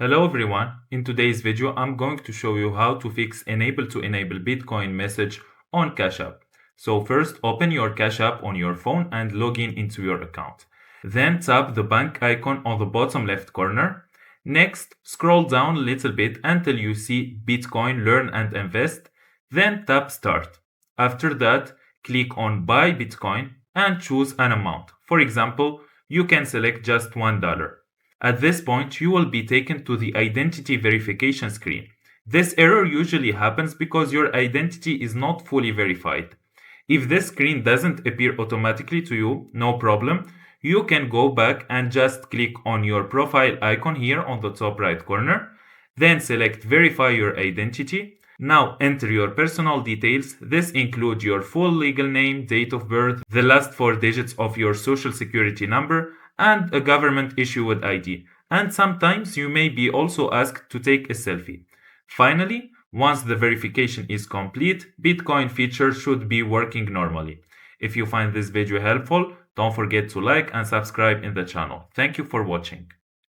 Hello everyone, in today's video I'm going to show you how to fix enable to enable Bitcoin message on Cash App. So first open your Cash App on your phone and log in into your account. Then tap the bank icon on the bottom left corner. Next, scroll down a little bit until you see Bitcoin Learn and Invest. Then tap Start. After that, click on Buy Bitcoin and choose an amount. For example, you can select just $1. At this point, you will be taken to the identity verification screen. This error usually happens because your identity is not fully verified. If this screen doesn't appear automatically to you, no problem. You can go back and just click on your profile icon here on the top right corner. Then select Verify your identity. Now enter your personal details. This includes your full legal name, date of birth, the last 4 digits of your social security number, and a government issued ID. And sometimes you may be also asked to take a selfie. Finally, once the verification is complete, Bitcoin feature should be working normally. If you find this video helpful, don't forget to like and subscribe in the channel. Thank you for watching.